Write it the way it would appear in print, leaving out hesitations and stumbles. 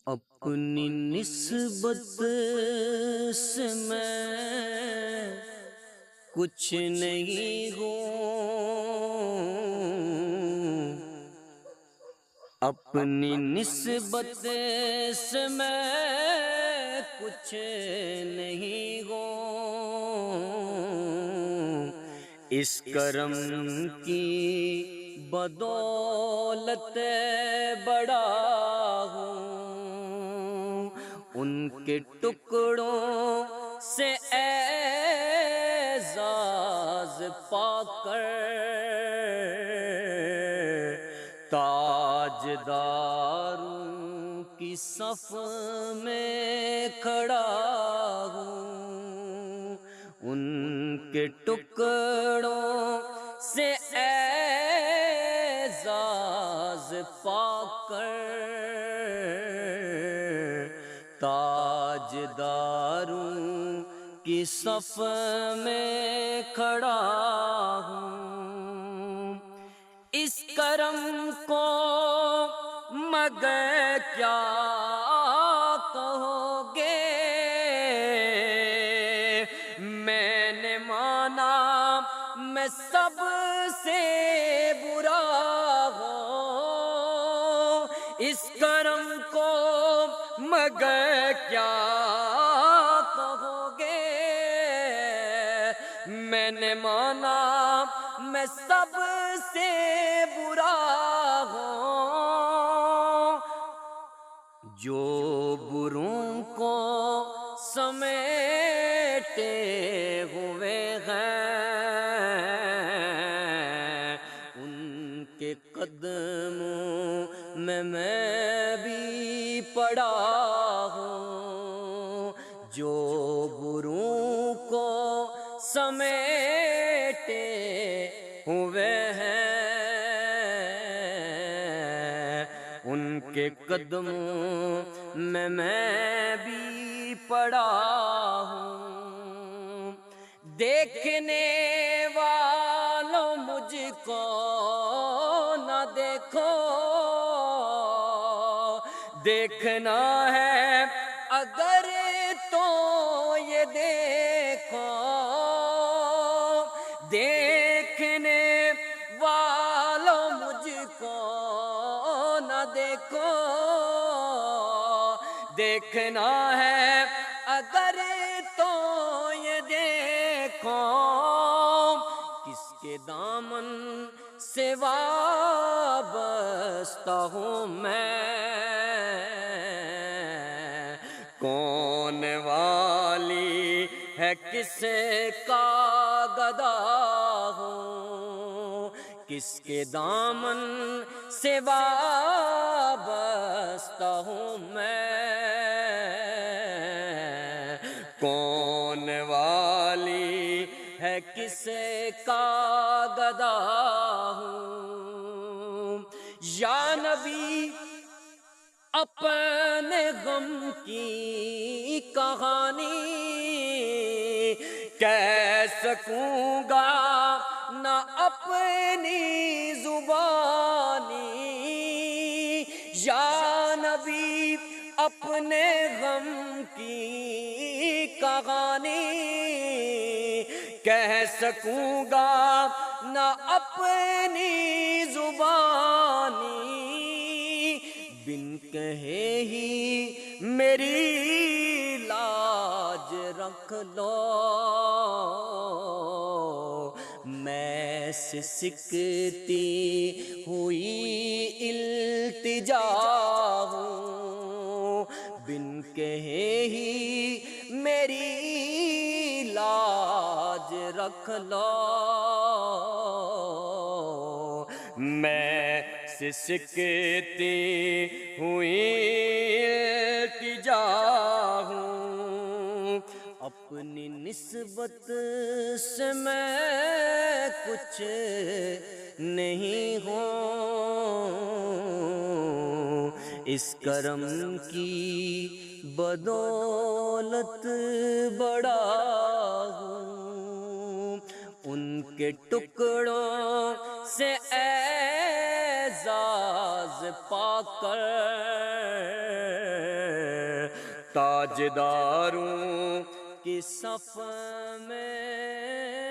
اپنی نسبت سے میں کچھ نہیں ہوں، اپنی نسبت سے میں کچھ نہیں ہوں، اس کرم کی بدولت بڑا ہوں، ان کے ٹکڑوں سے اعزاز پا کر تاجداروں کی صف میں کھڑا ہوں، ان کے ٹکڑوں سے اعزاز پا کر تاجداروں کی صف میں کھڑا ہوں، اس کرم کو مگر کیا کہو گے، میں نے مانا میں سب سے برا ہوں، اس کرم کو مگر کیا کہو گے، میں نے مانا میں سب سے برا ہوں، جو بروں کو سمیٹے ہوئے ہیں، ان کے قدموں میں بھی پڑا ہوں، جو بروں کو سمیٹے ہوئے ہیں، ان کے قدموں میں بھی پڑا ہوں، دیکھنے والوں مجھ کو نہ دیکھو، دیکھنا ہے اگر تو یہ دیکھو، دیکھنے والوں مجھ کو نہ دیکھو، دیکھنا ہے اگر تو یہ دیکھو، کس کے دامن سے وابستہ ہوں میں، کون والی ہے کس کا گدا ہوں، کس کے دامن سے وابستہ ہوں میں، کون والی ہے کس کا گدا ہوں، یا نبی اپنے غم کی کہانی کہہ سکوں گا نہ اپنی زبانی، یا نبی اپنے غم کی کہانی کہہ سکوں گا نہ اپنی زبانی، بن کہے ہی میری لاج رکھ لو، میں سے سکتی ہوئی التجا ہوں، بن کہے ہی میری لاج رکھ لو، میں سے سکتی ہوئی التجا ہوں، اپنی نسبت سے میں کچھ نہیں ہوں، اس کرم کی بدولت بڑا ہوں، ان کے ٹکڑوں سے اعزاز پا کر تاجداروں کی صف میں